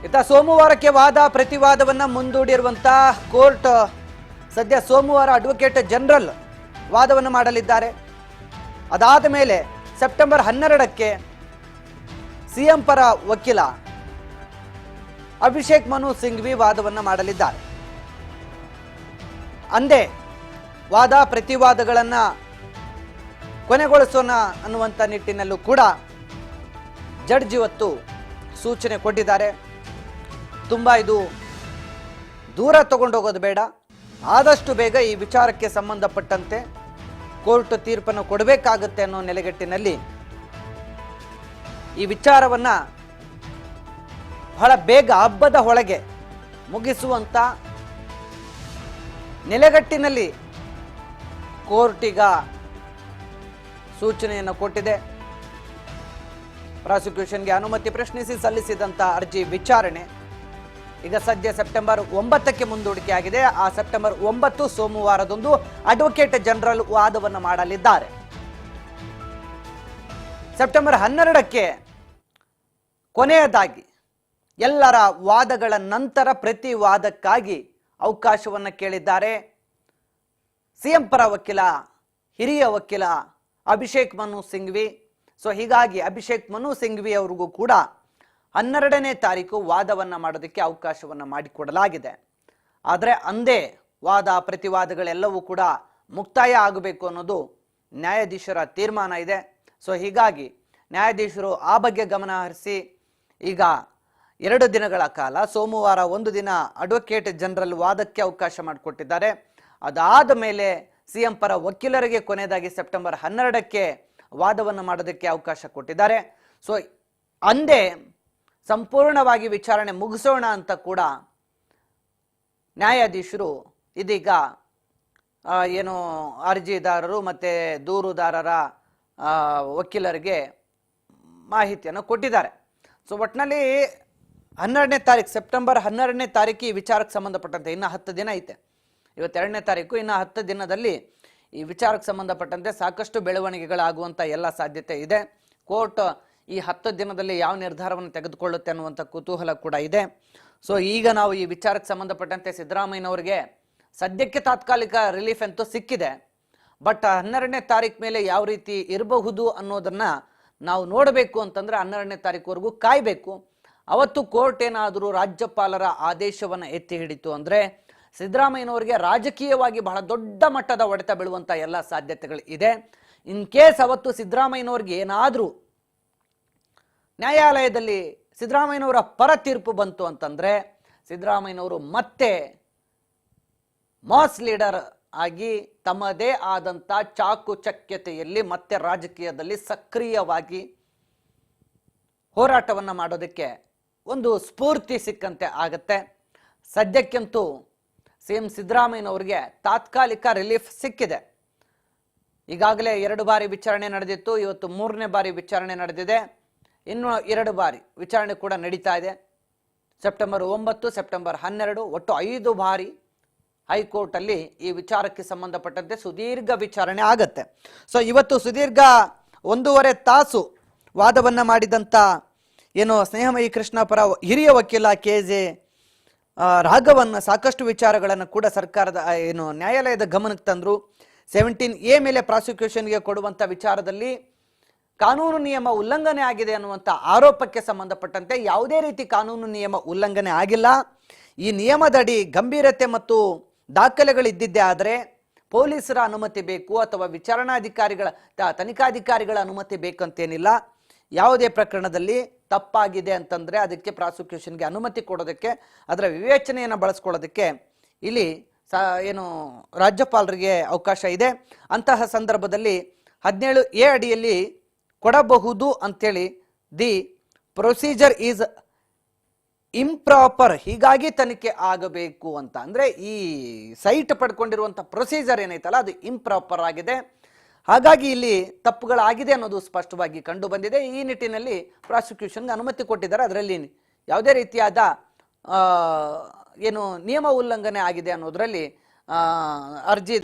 ಇತ್ತ ಸೋಮವಾರಕ್ಕೆ ವಾದ ಪ್ರತಿವಾದವನ್ನ ಮುಂದೂಡಿರುವಂತ ಕೋರ್ಟ್ ಸದ್ಯ ಸೋಮವಾರ ಅಡ್ವೊಕೇಟ್ ಜನರಲ್ ವಾದವನ್ನು ಮಾಡಲಿದ್ದಾರೆ. ಅದಾದ ಮೇಲೆ ಸೆಪ್ಟೆಂಬರ್ 12ಕ್ಕೆ ಸಿಎಂ ಪರ ವಕೀಲ ಅಭಿಷೇಕ್ ಮನು ಸಿಂಘ್ವಿ ವಾದವನ್ನು ಮಾಡಲಿದ್ದಾರೆ. ಅಂದೇ ವಾದ ಪ್ರತಿವಾದಗಳನ್ನ ಕೊನೆಗೊಳಿಸೋಣ ಅನ್ನುವಂಥ ನಿಟ್ಟಿನಲ್ಲೂ ಕೂಡ ಜಡ್ಜ್ ಇವತ್ತು ಸೂಚನೆ ಕೊಟ್ಟಿದ್ದಾರೆ. ತುಂಬ ಇದು ದೂರ ತಗೊಂಡೋಗೋದು ಬೇಡ, ಆದಷ್ಟು ಬೇಗ ಈ ವಿಚಾರಕ್ಕೆ ಸಂಬಂಧಪಟ್ಟಂತೆ ಕೋರ್ಟ್ ತೀರ್ಪನ್ನು ಕೊಡಬೇಕಾಗುತ್ತೆ ಅನ್ನೋ ನೆಲೆಗಟ್ಟಿನಲ್ಲಿ ಈ ವಿಚಾರವನ್ನ ಬಹಳ ಬೇಗ ಹಬ್ಬದ ಒಳಗೆ ಮುಗಿಸುವಂತ ನೆಲೆಗಟ್ಟಿನಲ್ಲಿ ಕೋರ್ಟ್ ಈಗ ಸೂಚನೆಯನ್ನು ಕೊಟ್ಟಿದೆ. ಪ್ರಾಸಿಕ್ಯೂಷನ್ಗೆ ಅನುಮತಿ ಪ್ರಶ್ನಿಸಿ ಸಲ್ಲಿಸಿದಂತ ಅರ್ಜಿ ವಿಚಾರಣೆ ಈಗ ಸದ್ಯ ಸೆಪ್ಟೆಂಬರ್ 9ಕ್ಕೆ ಮುಂದೂಡಿಕೆ ಆಗಿದೆ. ಆ ಸೆಪ್ಟೆಂಬರ್ 9 ಸೋಮವಾರದಂದು ಅಡ್ವೊಕೇಟ್ ಜನರಲ್ ವಾದವನ್ನು ಮಾಡಲಿದ್ದಾರೆ. ಸೆಪ್ಟೆಂಬರ್ 12ಕ್ಕೆ ಕೊನೆಯದಾಗಿ ಎಲ್ಲರ ವಾದಗಳ ನಂತರ ಪ್ರತಿ ವಾದಕ್ಕಾಗಿ ಅವಕಾಶವನ್ನು ಕೇಳಿದ್ದಾರೆ ಸಿಎಂ ಪರ ವಕೀಲ ಹಿರಿಯ ವಕೀಲ ಅಭಿಷೇಕ್ ಮನು ಸಿಂಘ್ವಿ. ಸೊ ಹೀಗಾಗಿ ಅಭಿಷೇಕ್ ಮನು ಸಿಂಘ್ವಿ ಅವರಿಗೂ ಕೂಡ 12ನೇ ತಾರೀಕು ವಾದವನ್ನು ಮಾಡೋದಕ್ಕೆ ಅವಕಾಶವನ್ನು ಮಾಡಿಕೊಡಲಾಗಿದೆ. ಆದರೆ ಅಂದೇ ವಾದ ಪ್ರತಿವಾದಗಳೆಲ್ಲವೂ ಕೂಡ ಮುಕ್ತಾಯ ಆಗಬೇಕು ಅನ್ನೋದು ನ್ಯಾಯಾಧೀಶರ ತೀರ್ಮಾನ ಇದೆ. ಸೊ ಹೀಗಾಗಿ ನ್ಯಾಯಾಧೀಶರು ಆ ಬಗ್ಗೆ ಗಮನ ಹರಿಸಿ ಈಗ 2 ದಿನಗಳ ಕಾಲ ಸೋಮವಾರ 1 ದಿನ ಅಡ್ವೊಕೇಟ್ ಜನರಲ್ ವಾದಕ್ಕೆ ಅವಕಾಶ ಮಾಡಿಕೊಟ್ಟಿದ್ದಾರೆ. ಅದಾದ ಮೇಲೆ ಸಿಎಂ ಪರ ವಕೀಲರಿಗೆ ಕೊನೆಯದಾಗಿ ಸೆಪ್ಟೆಂಬರ್ 12ಕ್ಕೆ ವಾದವನ್ನು ಮಾಡೋದಕ್ಕೆ ಅವಕಾಶ ಕೊಟ್ಟಿದ್ದಾರೆ. ಸೊ ಅಂದೇ ಸಂಪೂರ್ಣವಾಗಿ ವಿಚಾರಣೆ ಮುಗಿಸೋಣ ಅಂತ ಕೂಡ ನ್ಯಾಯಾಧೀಶರು ಇದೀಗ ಏನು ಅರ್ಜಿದಾರರು ಮತ್ತು ದೂರುದಾರರ ವಕೀಲರಿಗೆ ಮಾಹಿತಿಯನ್ನು ಕೊಟ್ಟಿದ್ದಾರೆ. ಸೊ ಒಟ್ಟಿನಲ್ಲಿ 12ನೇ ತಾರೀಕು ಸೆಪ್ಟೆಂಬರ್ 12ನೇ ತಾರೀಕು ಈ ವಿಚಾರಕ್ಕೆ ಸಂಬಂಧಪಟ್ಟಂತೆ ಇನ್ನು 10 ದಿನ ಐತೆ. ಇವತ್ತು 2ನೇ ತಾರೀಕು, ಇನ್ನು 10 ದಿನದಲ್ಲಿ ಈ ವಿಚಾರಕ್ಕೆ ಸಂಬಂಧಪಟ್ಟಂತೆ ಸಾಕಷ್ಟು ಬೆಳವಣಿಗೆಗಳಾಗುವಂಥ ಎಲ್ಲ ಸಾಧ್ಯತೆ ಇದೆ. ಕೋರ್ಟ್ ಈ 10 ದಿನದಲ್ಲಿ ಯಾವ ನಿರ್ಧಾರವನ್ನು ತೆಗೆದುಕೊಳ್ಳುತ್ತೆ ಅನ್ನುವಂಥ ಕುತೂಹಲ ಕೂಡ ಇದೆ. ಸೊ ಈಗ ನಾವು ಈ ವಿಚಾರಕ್ಕೆ ಸಂಬಂಧಪಟ್ಟಂತೆ ಸಿದ್ದರಾಮಯ್ಯನವರಿಗೆ ಸದ್ಯಕ್ಕೆ ತಾತ್ಕಾಲಿಕ ರಿಲೀಫ್ ಅಂತೂ ಸಿಕ್ಕಿದೆ. ಬಟ್ 12ನೇ ತಾರೀಕು ಮೇಲೆ ಯಾವ ರೀತಿ ಇರಬಹುದು ಅನ್ನೋದನ್ನ ನಾವು ನೋಡಬೇಕು ಅಂತಂದ್ರೆ 12ನೇ ತಾರೀಕುವರೆಗೂ ಕಾಯಬೇಕು. ಅವತ್ತು ಕೋರ್ಟ್ ಏನಾದರೂ ರಾಜ್ಯಪಾಲರ ಆದೇಶವನ್ನು ಎತ್ತಿ ಹಿಡಿತು ಅಂದರೆ ಸಿದ್ದರಾಮಯ್ಯನವರಿಗೆ ರಾಜಕೀಯವಾಗಿ ಬಹಳ ದೊಡ್ಡ ಮಟ್ಟದ ಹೊಡೆತ ಬೀಳುವಂಥ ಎಲ್ಲ ಸಾಧ್ಯತೆಗಳು ಇದೆ. ಇನ್ ಕೇಸ್ ಅವತ್ತು ಸಿದ್ದರಾಮಯ್ಯನವ್ರಿಗೆ ಏನಾದರೂ ನ್ಯಾಯಾಲಯದಲ್ಲಿ ಸಿದ್ದರಾಮಯ್ಯನವರ ಪರ ತೀರ್ಪು ಬಂತು ಅಂತಂದ್ರೆ ಸಿದ್ದರಾಮಯ್ಯನವರು ಮತ್ತೆ ಮಾಸ್ ಲೀಡರ್ ಆಗಿ ತಮ್ಮದೇ ಆದಂಥ ಚಾಕುಚಕ್ಯತೆಯಲ್ಲಿ ಮತ್ತೆ ರಾಜಕೀಯದಲ್ಲಿ ಸಕ್ರಿಯವಾಗಿ ಹೋರಾಟವನ್ನು ಮಾಡೋದಕ್ಕೆ ಒಂದು ಸ್ಫೂರ್ತಿ ಸಿಕ್ಕಂತೆ ಆಗತ್ತೆ. ಸದ್ಯಕ್ಕಂತೂ ಸಿಎಂ ಸಿದ್ದರಾಮಯ್ಯನವರಿಗೆ ತಾತ್ಕಾಲಿಕ ರಿಲೀಫ್ ಸಿಕ್ಕಿದೆ. ಈಗಾಗಲೇ 2 ಬಾರಿ ವಿಚಾರಣೆ ನಡೆದಿತ್ತು, ಇವತ್ತು 3ನೇ ಬಾರಿ ವಿಚಾರಣೆ ನಡೆದಿದೆ. ಇನ್ನು 2 ಬಾರಿ ವಿಚಾರಣೆ ಕೂಡ ನಡೀತಾ ಇದೆ. ಸೆಪ್ಟೆಂಬರ್ 9, ಸೆಪ್ಟೆಂಬರ್ 12 ಒಟ್ಟು 5 ಬಾರಿ ಹೈಕೋರ್ಟಲ್ಲಿ ಈ ವಿಚಾರಕ್ಕೆ ಸಂಬಂಧಪಟ್ಟಂತೆ ಸುದೀರ್ಘ ವಿಚಾರಣೆ ಆಗತ್ತೆ. ಸೊ ಇವತ್ತು ಸುದೀರ್ಘ 1.5 ತಾಸು ವಾದವನ್ನು ಮಾಡಿದಂಥ ಏನು ಸ್ನೇಹಮಯಿ ಕೃಷ್ಣ ಪರ ಹಿರಿಯ ವಕೀಲ KJ ರಾಘವನ್ ಸಾಕಷ್ಟು ವಿಚಾರಗಳನ್ನು ಕೂಡ ಸರ್ಕಾರದ ಏನು ನ್ಯಾಯಾಲಯದ ಗಮನಕ್ಕೆ ತಂದರು. 17A ಮೇಲೆ ಪ್ರಾಸಿಕ್ಯೂಷನ್ಗೆ ಕೊಡುವಂಥ ವಿಚಾರದಲ್ಲಿ ಕಾನೂನು ನಿಯಮ ಉಲ್ಲಂಘನೆ ಆಗಿದೆ ಅನ್ನುವಂಥ ಆರೋಪಕ್ಕೆ ಸಂಬಂಧಪಟ್ಟಂತೆ ಯಾವುದೇ ರೀತಿ ಕಾನೂನು ನಿಯಮ ಉಲ್ಲಂಘನೆ ಆಗಿಲ್ಲ. ಈ ನಿಯಮದಡಿ ಗಂಭೀರತೆ ಮತ್ತು ದಾಖಲೆಗಳಿದ್ದಿದ್ದೇ ಆದರೆ ಪೊಲೀಸರ ಅನುಮತಿ ಬೇಕು ಅಥವಾ ವಿಚಾರಣಾಧಿಕಾರಿಗಳ ತನಿಖಾಧಿಕಾರಿಗಳ ಅನುಮತಿ ಬೇಕಂತೇನಿಲ್ಲ. ಯಾವುದೇ ಪ್ರಕರಣದಲ್ಲಿ ತಪ್ಪಾಗಿದೆ ಅಂತಂದರೆ ಅದಕ್ಕೆ ಪ್ರಾಸಿಕ್ಯೂಷನ್ಗೆ ಅನುಮತಿ ಕೊಡೋದಕ್ಕೆ ಅದರ ವಿವೇಚನೆಯನ್ನು ಬಳಸ್ಕೊಳ್ಳೋದಕ್ಕೆ ಇಲ್ಲಿ ಏನು ರಾಜ್ಯಪಾಲರಿಗೆ ಅವಕಾಶ ಇದೆ. ಅಂತಹ ಸಂದರ್ಭದಲ್ಲಿ 17A ಅಡಿಯಲ್ಲಿ ಕೊಡಬಹುದು ಅಂತೇಳಿ ದಿ ಪ್ರೊಸೀಜರ್ ಈಸ್ ಇಂಪ್ರಾಪರ್, ಹೀಗಾಗಿ ತನಿಖೆ ಆಗಬೇಕು ಅಂತ. ಅಂದರೆ ಈ ಸೈಟ್ ಪಡ್ಕೊಂಡಿರುವಂಥ ಪ್ರೊಸೀಜರ್ ಏನೈತಲ್ಲ ಅದು ಇಂಪ್ರಾಪರ್ ಆಗಿದೆ, ಹಾಗಾಗಿ ಇಲ್ಲಿ ತಪ್ಪುಗಳಾಗಿದೆ ಅನ್ನೋದು ಸ್ಪಷ್ಟವಾಗಿ ಕಂಡು ಬಂದಿದೆ. ಈ ನಿಟ್ಟಿನಲ್ಲಿ ಪ್ರಾಸಿಕ್ಯೂಷನ್ಗೆ ಅನುಮತಿ ಕೊಟ್ಟಿದ್ದಾರೆ. ಅದರಲ್ಲಿ ಯಾವುದೇ ರೀತಿಯಾದ ಏನು ನಿಯಮ ಉಲ್ಲಂಘನೆ ಆಗಿದೆ ಅನ್ನೋದರಲ್ಲಿ ಅರ್ಜಿ